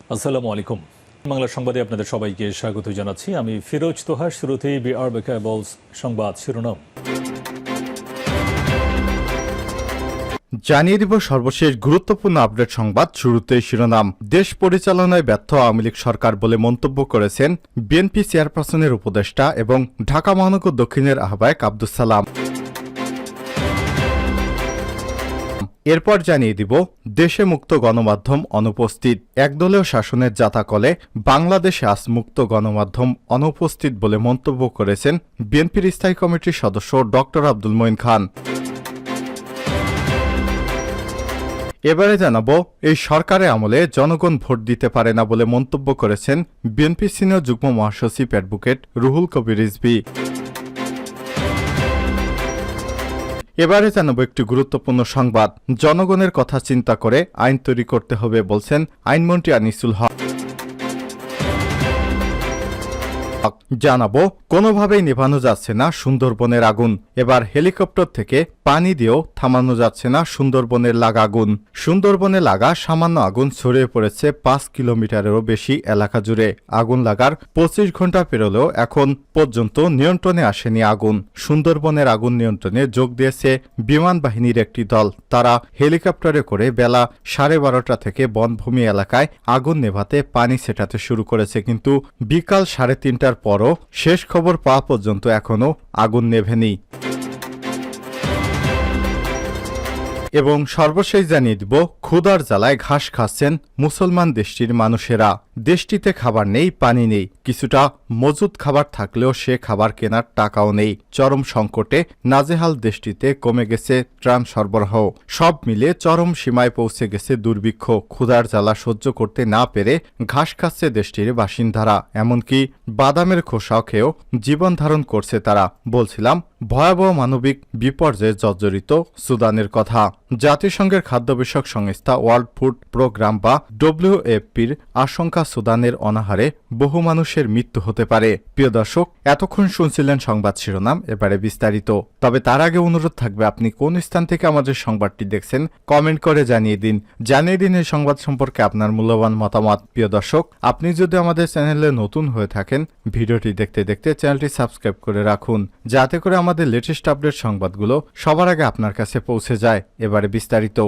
আসসালামু আলাইকুম। বাংলা সংবাদে আপনাদের সবাইকে স্বাগত জানাচ্ছি। আমি ফিরোজ তোহা। শুরুতেই বিআরবি কেবলস সংবাদ শিরোনাম জানিয়ে দিব সর্বশেষ গুরুত্বপূর্ণ আপডেট সংবাদ। শুরুতেই শিরোনাম। দেশ পরিচালনায় ব্যর্থ আওয়ামী লীগ সরকার বলে মন্তব্য করেছেন বিএনপি চেয়ারপারসনের উপদেষ্টা এবং ঢাকা মহানগর দক্ষিণের আহ্বায়ক আব্দুস সালাম। এরপর জানিয়ে দিব দেশে মুক্ত গণমাধ্যম অনুপস্থিত। একদলীয় শাসনের জাতাকলে বাংলাদেশে আজ মুক্ত গণমাধ্যম অনুপস্থিত বলে মন্তব্য করেছেন বিএনপির স্থায়ী কমিটির সদস্য ড আব্দুল মঈন খান। এবারে জানাবো, এই সরকারের আমলে জনগণ ভোট দিতে পারে না বলে মন্তব্য করেছেন বিএনপি সিনিয়র যুগ্ম মহাসচিব অ্যাডভোকেট রুহুল কবির রিজভী। এবারে জানাবো একটি গুরুত্বপূর্ণ সংবাদ। জনগণের কথা চিন্তা করে আইন তৈরি করতে হবে বলছেন আইনমন্ত্রী আনিসুল হক। জানাবো, কোনোভাবেই নেভানো যাচ্ছে না সুন্দরবনের আগুন। এবার হেলিকপ্টার থেকে পানি দিয়েও থামানো যাচ্ছে না সুন্দরবনের লাগা আগুন। সুন্দরবনে লাগা সামান্য আগুন ছড়িয়ে পড়েছে ৫ কিলোমিটারেরও বেশি এলাকা জুড়ে। আগুন লাগার ২৫ ঘন্টা পেরোলেও এখন পর্যন্ত নিয়ন্ত্রণে আসেনি আগুন। সুন্দরবনের আগুন নিয়ন্ত্রণে যোগ দিয়েছে বিমান বাহিনীর একটি দল। তারা হেলিকপ্টারে করে বেলা 12:30 থেকে বনভূমি এলাকায় আগুন নেভাতে পানি ছেটাতে শুরু করেছে, কিন্তু বিকাল 3:30টার পরও শেষ খবর পাওয়া পর্যন্ত এখনও আগুন নেভেনি। এবং সর্বশেষ জানিয়ে দিব, ক্ষুধার জ্বালায় ঘাস খাচ্ছেন মুসলমান দেশটির মানুষেরা। দেশটিতে খাবার নেই, পানি নেই, কিছুটা মজুদ খাবার থাকলেও সে খাবার কেনার টাকাও নেই। চরম সংকটে নাজেহাল দেশটিতে কমে গেছে ত্রাণ সরবরাহ। সব মিলে চরম সীমায় পৌঁছে গেছে দুর্ভিক্ষ। ক্ষুধার জ্বালা সহ্য করতে না পেরে ঘাস খাচ্ছে দেশটির বাসিন্দারা। এমনকি বাদামের খোসাও খেয়েও জীবন ধারণ করছে তারা। বলছিলাম ভয়াবহ মানবিক বিপর্যয়ে জর্জরিত সুদানের কথা। জাতিসংঘের খাদ্য বিষয়ক সংস্থা ওয়ার্ল্ড ফুড প্রোগ্রাম বা WFPর আশঙ্কা, সুদানের অনাহারে বহু মানুষের মৃত্যু হতে পারে। প্রিয় দর্শক, এতক্ষণ শুনছিলেন সংবাদ শিরোনাম, এবারে বিস্তারিত। তবে তার আগে অনুরোধ থাকবে, আপনি কোন স্থান থেকে আমাদের সংবাদটি দেখছেন কমেন্ট করে জানিয়ে দিন এই সংবাদ সম্পর্কে আপনার মূল্যবান মতামত। প্রিয় দর্শক, আপনি যদি আমাদের চ্যানেলে নতুন হয়ে থাকেন, ভিডিওটি দেখতে দেখতে চ্যানেলটি সাবস্ক্রাইব করে রাখুন, যাতে করে আমাদের লেটেস্ট আপডেট সংবাদগুলো সবার আগে আপনার কাছে পৌঁছে যায়। এবারে বিস্তারিত।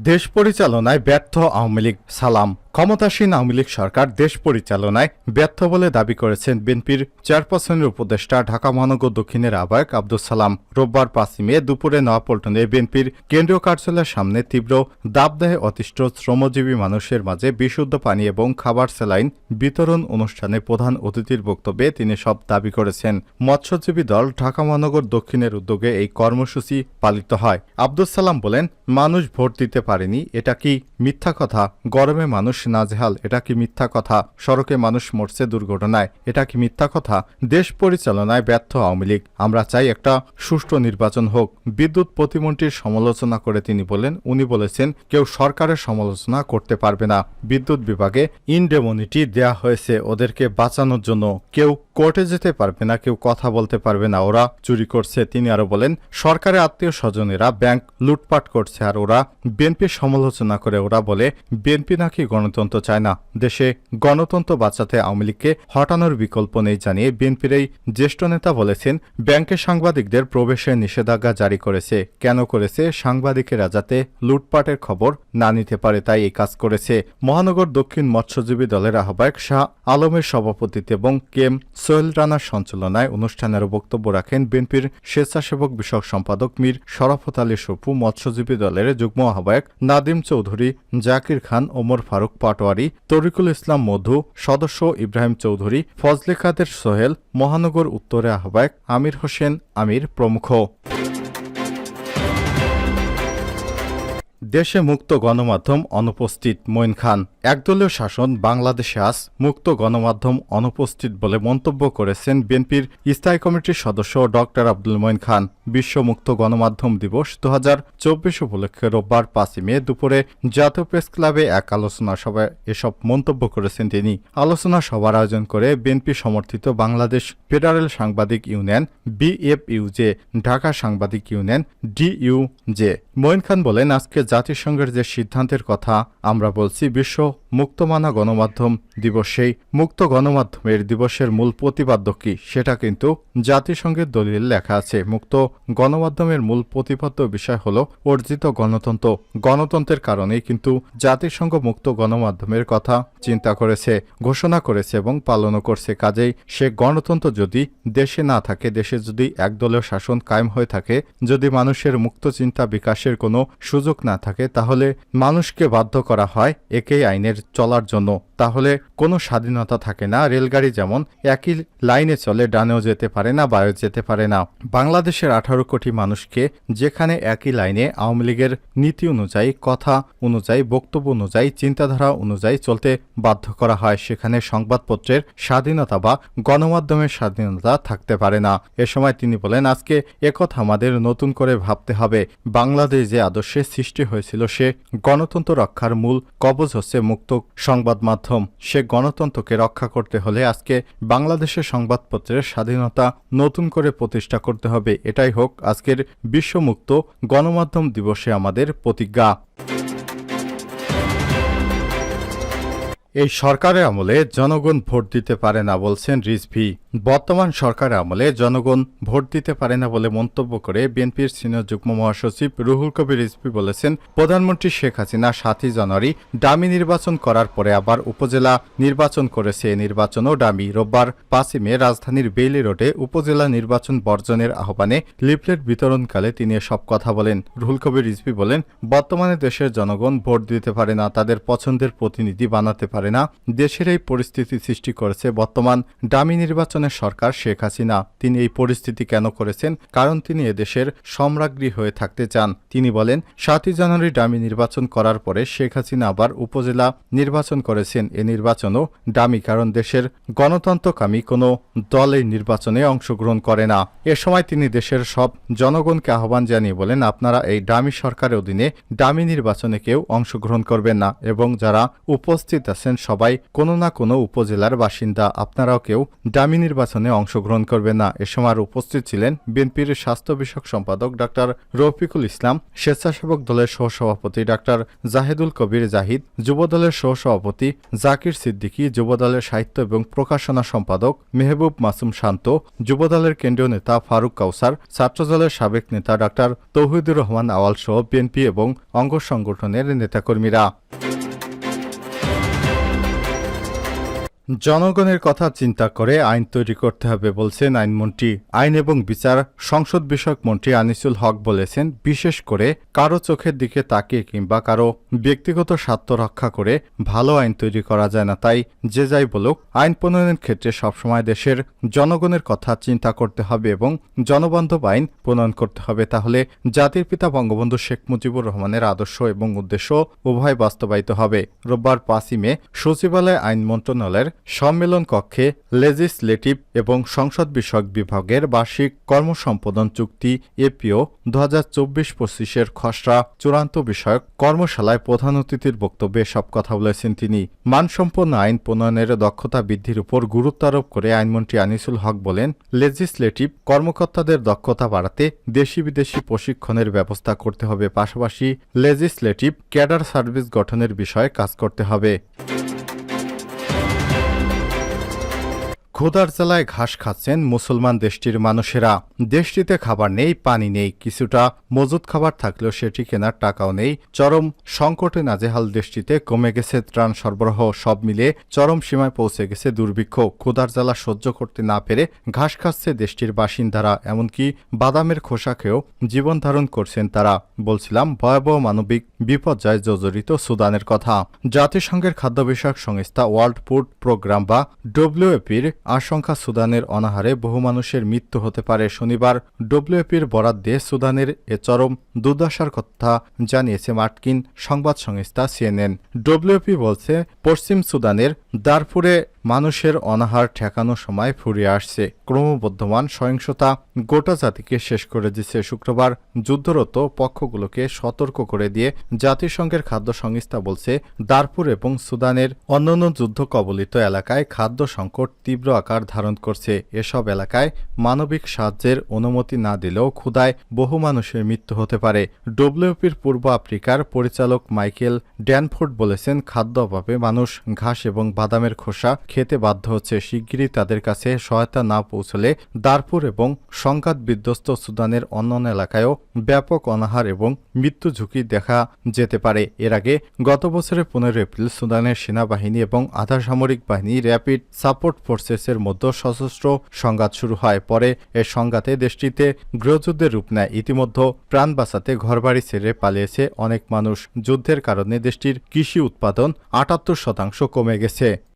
দেশ পরিচালনায় ব্যর্থ আওয়ামী লীগ সালাম। ক্ষমতাসীন আওয়ামী লীগ সরকার দেশ পরিচালনায় ব্যর্থ বলে দাবি করেছেন বিএনপির চেয়ারপারসনের উপদেষ্টা ঢাকা মহানগর দক্ষিণের আহ্বায়ক আব্দুস সালাম। রোববার ৫ মে দুপুরে নয়াপল্টনে বিএনপির কেন্দ্রীয় কার্যালয়ের সামনে তীব্র দাবদাহে অতিষ্ঠ শ্রমজীবী মানুষের মাঝে বিশুদ্ধ পানি এবং খাবার স্যালাইন বিতরণ অনুষ্ঠানে প্রধান অতিথির বক্তব্যে তিনি সব দাবি করেছেন। মৎস্যজীবী দল ঢাকা মহানগর দক্ষিণের উদ্যোগে এই কর্মসূচি পালিত হয়। আব্দুস সালাম বলেন, মানুষ ভোট দিতে পারেনি, এটা কি মিথ্যা কথা? গরমে মানুষ নাজেহাল, এটা কি মিথ্যা কথা? সড়কে মানুষ মরছে দুর্ঘটনায়, এটা কি মিথ্যা কথা? দেশ পরিচালনায় ব্যর্থ আওয়ামী লীগ। আমরা চাই একটা সুষ্ঠু নির্বাচন হোক। বিদ্যুৎ প্রতিমন্ত্রীর সমালোচনা করে তিনি বলেন, উনি বলেছেন কেউ সরকারের সমালোচনা করতে পারবে না। বিদ্যুৎ বিভাগে ইনডেমনিটি দেয়া হয়েছে ওদেরকে বাঁচানোর জন্য। কেউ কোর্টে যেতে পারবে না, কেউ কথা বলতে পারবে না, ওরা চুরি করছে। তিনি আরো বলেন, সরকারের আত্মীয় স্বজনেরা ব্যাংক লুটপাট করছে আর ওরা বিএনপির সমালোচনা করে। ওরা বলে বিএনপি নাকি গণতন্ত্র চায় না। দেশে গণতন্ত্র বাঁচাতে আওয়ামী লীগকে হটানোর বিকল্প নেই জানিয়ে বিএনপির এই জ্যেষ্ঠ নেতা বলেছেন, ব্যাংকে সাংবাদিকদের প্রবেশে নিষেধাজ্ঞা জারি করেছে। কেন করেছে? সাংবাদিকেরা যাতে লুটপাটের খবর না নিতে পারে, তাই এই কাজ করেছে। মহানগর দক্ষিণ মৎস্যজীবী দলের আহ্বায়ক শাহ আলমের সভাপতিত্বে এবং কেম সোহেল রানার সঞ্চালনায় অনুষ্ঠানের বক্তব্য রাখেন বিএনপির স্বেচ্ছাসেবক বিষয়ক সম্পাদক মীর শরাফত আলী সপু, মৎস্যজীবী দলের যুগ্ম আহ্বায়ক নাদিম চৌধুরী, জাকির খান, ওমর ফারুক পাটোয়ারি, তরিকুল ইসলাম মধু, সদস্য ইব্রাহিম চৌধুরী, ফজলে কাদের সোহেল, মহানগর উত্তরে আহ্বায়ক আমির হোসেন আমির প্রমুখ। দেশে মুক্ত গণমাধ্যম অনুপস্থিত, মঈন খান। একদলীয় শাসন বাংলাদেশে আজ মুক্ত গণমাধ্যম অনুপস্থিত বলে মন্তব্য করেছেন বিএনপির স্থায়ী কমিটির সদস্য ড আব্দুল মঈন খান। বিশ্ব মুক্ত গণমাধ্যম দিবস 2024 উপলক্ষে রোববার ৫ মে দুপুরে জাতীয় প্রেস ক্লাবে এক আলোচনা সভায় এসব মন্তব্য করেছেন তিনি। আলোচনা সভার আয়োজন করে বিএনপি সমর্থিত বাংলাদেশ ফেডারেল সাংবাদিক ইউনিয়ন BFUJ, ঢাকা সাংবাদিক ইউনিয়ন DUJ। মঈন খান বলেন, আজকে জাতিসংঘের যে সিদ্ধান্তের কথা আমরা বলছি, বিশ্ব মুক্তমানা গণমাধ্যম দিবস, সেই মুক্ত গণমাধ্যমের দিবসের মূল প্রতিপাদ্য কি সেটা কিন্তু জাতিসংঘের দলিল লেখা আছে। মুক্ত গণমাধ্যমের মূল প্রতিপাদ্য বিষয় হলো অর্জিত গণতন্ত্র। গণতন্ত্রের কারণেই কিন্তু জাতিসংঘ মুক্ত গণমাধ্যমের কথা চিন্তা করেছে, ঘোষণা করেছে এবং পালনও করছে। কাজেই সে গণতন্ত্র যদি দেশে না থাকে, দেশে যদি একদলীয় শাসন কায়েম হয়ে থাকে, যদি মানুষের মুক্ত চিন্তা বিকাশের কোনো সুযোগ না থাকে, তাহলে মানুষকে বাধ্য করা হয় একই আইনের চলার জন্য, তাহলে কোনো স্বাধীনতা থাকে না। রেলগাড়ি যেমন একই লাইনে চলে, ডানেও যেতে পারে না, বাঁয়েও যেতে পারে না। বাংলাদেশের 18 কোটি মানুষকে যেখানে একই লাইনে আওয়ামী লীগের নীতি অনুযায়ী, কথা অনুযায়ী, বক্তব্য অনুযায়ী, চিন্তাধারা অনুযায়ী চলতে বাধ্য করা হয়, সেখানে সংবাদপত্রের স্বাধীনতা বা গণমাধ্যমের স্বাধীনতা থাকতে পারে না। এ সময় তিনি বলেন, আজকে একথা আমাদের নতুন করে ভাবতে হবে। বাংলাদেশ যে আদর্শে সৃষ্টি হয়েছিল, সে গণতন্ত্র রক্ষার মূল কবচ হচ্ছে মুক্ত সংবাদ মাধ্যম। সে গণতন্ত্রকে রক্ষা করতে হলে আজকে বাংলাদেশের সংবাদপত্রের স্বাধীনতা নতুন করে প্রতিষ্ঠা করতে হবে। এটাই হোক আজকের বিশ্বমুক্ত গণমাধ্যম দিবসে আমাদের প্রতিজ্ঞা। এই সরকারের আমলে জনগণ ভোট দিতে পারে না বলছেন রিজভী। বর্তমান সরকারের আমলে জনগণ ভোট দিতে পারে না বলে মন্তব্য করে বিএনপির সিনিয়র যুগ্ম মহাসচিব রুহুল কবির রিজভী বলেছেন, প্রধানমন্ত্রী শেখ হাসিনা 7ই জানুয়ারি ডামি নির্বাচন করার পরে আবার উপজেলা নির্বাচন করেছে। নির্বাচনও ডামি। রোববার 5ই মে রাজধানীর বেইলি রোডে উপজেলা নির্বাচন বর্জনের আহ্বানে লিফলেট বিতরণকালে তিনি এসব কথা বলেন। রুহুল কবির রিজভী বলেন, বর্তমানে দেশের জনগণ ভোট দিতে পারে না, তাদের পছন্দের প্রতিনিধি বানাতে পারে না। দেশের এই পরিস্থিতি সৃষ্টি করেছে বর্তমান ডামি নির্বাচনের সরকার শেখ হাসিনা। তিনি এই পরিস্থিতি কেন করেছেন? কারণ তিনি এদেশের সম্রাজ্ঞী হয়ে থাকতে চান। তিনি বলেন, 7ই জানুয়ারি ডামি নির্বাচন করার পরে শেখ হাসিনা আবার উপজেলা নির্বাচন করেছেন। এ নির্বাচনও ডামি, কারণ দেশের গণতন্ত্রকামী কোনো দল এই নির্বাচনে অংশগ্রহণ করে না। এ সময় তিনি দেশের সব জনগণকে আহ্বান জানিয়ে বলেন, আপনারা এই ডামি সরকারের অধীনে ডামি নির্বাচনে কেউ অংশগ্রহণ করবেন না, এবং যারা উপস্থিত আছেন সবাই কোনো না কোনো উপজেলার বাসিন্দা। আপনারাও কেউ ডামি নির্বাচনে অংশগ্রহণ করবেন না। এ সময় উপস্থিত ছিলেন বিএনপির স্বাস্থ্য বিষয়ক সম্পাদক ডাক্তার রফিকুল ইসলাম, স্বেচ্ছাসেবক দলের সহসভাপতি ডাক্তার জাহিদুল কবির জাহিদ, যুবদলের সহসভাপতি জাকির সিদ্দিকী, যুবদলের সাহিত্য এবং প্রকাশনা সম্পাদক মেহবুব মাসুম শান্ত, যুবদলের কেন্দ্রীয় নেতা ফারুক কাউসার, ছাত্রদলের সাবেক নেতা ডাক্তার তৌহিদুর রহমান আওয়াল সহ বিএনপি এবং অঙ্গ সংগঠনের নেতাকর্মীরা। জনগণের কথা চিন্তা করে আইন তৈরি করতে হবে বলছেন আইনমন্ত্রী। আইন এবং বিচার সংসদ বিষয়ক মন্ত্রী আনিসুল হক বলেছেন, বিশেষ করে কারো চোখের দিকে তাকিয়ে কিংবা কারো ব্যক্তিগত স্বার্থ রক্ষা করে ভালো আইন তৈরি করা যায় না। তাই যে যাই বলুক, আইন প্রণয়নের ক্ষেত্রে সবসময় দেশের জনগণের কথা চিন্তা করতে হবে এবং জনবান্ধব আইন প্রণয়ন করতে হবে। তাহলে জাতির পিতা বঙ্গবন্ধু শেখ মুজিবুর রহমানের আদর্শ এবং উদ্দেশ্য উভয় বাস্তবায়িত হবে। রোববার 5ই মে সচিবালয় আইন মন্ত্রণালয়ের সম্মেলন কক্ষে লেজিসলেটিভ এবং সংসদ বিষয়ক বিভাগের বার্ষিক কর্মসম্পাদন চুক্তি এপিও 2024-25-এর খসড়া চূড়ান্ত বিষয়ক কর্মশালায় প্রধান অতিথির বক্তব্যে সব কথা বলেছেন তিনি। মানসম্পন্ন আইন প্রণয়নের দক্ষতা বৃদ্ধির উপর গুরুত্ব আরোপ করে আইনমন্ত্রী আনিসুল হক বলেন, লেজিসলেটিভ কর্মকর্তাদের দক্ষতা বাড়াতে দেশি বিদেশি প্রশিক্ষণের ব্যবস্থা করতে হবে। পাশাপাশি লেজিসলেটিভ ক্যাডার সার্ভিস গঠনের বিষয়ে কাজ করতে হবে। ক্ষুধার জ্বালায় ঘাস খাচ্ছেন মুসলমান দেশটির মানুষেরা। দেশটিতে খাবার নেই, পানি নেই, কিছুটা মজুদ খাবার থাকলেও সেটি কেনার টাকাও নেই। চরম সংকটে নাজেহাল দেশটিতে, কমে গেছে ত্রাণ সরবরাহ। সব মিলে চরম সীমায় পৌঁছে গেছে দুর্ভিক্ষ। ক্ষুধার জ্বালা সহ্য করতে না পেরে ঘাস খাচ্ছে দেশটির বাসিন্দারা, এমনকি বাদামের খোসা খেয়েও জীবন ধারণ করছেন তারা। বলছিলাম ভয়াবহ মানবিক বিপর্যয় জর্জরিত সুদানের কথা। জাতিসংঘের খাদ্য বিষয়ক সংস্থা ওয়ার্ল্ড ফুড প্রোগ্রাম বা ডব্লিউএপির আশঙ্কা, সুদানের অনাহারে বহু মানুষের মৃত্যু হতে পারে। শনিবার ডব্লিউএপির বরাত দিয়ে সুদানের এ চরম দুর্দশার কথা জানিয়েছে মার্কিন সংবাদ সংস্থা সিএনএন। ডব্লিউএপি বলছে, পশ্চিম সুদানের দারফুরে মানুষের অনাহার ঠেকানোর সময় ফুরিয়ে আসছে। ক্রমবর্ধমান সহিংসতা গোটা জাতিকে শেষ করে দিচ্ছে। শুক্রবার যুদ্ধরত পক্ষগুলোকে সতর্ক করে দিয়ে জাতিসংঘের খাদ্য সংস্থা বলছে, দারফুর এবং সুদানের অন্যান্য যুদ্ধ কবলিত এলাকায় খাদ্য সংকট তীব্র আকার ধারণ করছে। এসব এলাকায় মানবিক সাহায্যের অনুমতি না দিলেও ক্ষুধায় বহু মানুষের মৃত্যু হতে পারে। ডব্লিউপির পূর্ব আফ্রিকার পরিচালক মাইকেল ড্যানফোর্ড বলেছেন, খাদ্য অভাবে মানুষ ঘাস এবং বাদামের খোসা খেতে বাধ্য হচ্ছে। শিগগিরই তাদের কাছে সহায়তা না পৌঁছলে দারফুর এবং সংঘাত বিধ্বস্ত সুদানের অন্যান্য এলাকায়ও ব্যাপক অনাহার এবং মৃত্যু ঝুঁকি দেখা যেতে পারে। এর আগে গত বছরের 15 এপ্রিল সুদানের সেনাবাহিনী এবং আধা সামরিক বাহিনী র্যাপিড সাপোর্ট ফোর্সেসের মধ্যে সশস্ত্র সংঘাত শুরু হয়। পরে এ সংঘাতে দেশটিতে গৃহযুদ্ধের রূপ নেয়। ইতিমধ্যে প্রাণ বাঁচাতে ঘরবাড়ি ছেড়ে পালিয়েছে অনেক মানুষ। যুদ্ধের কারণে দেশটির কৃষি উৎপাদন 78% কমে গেছে।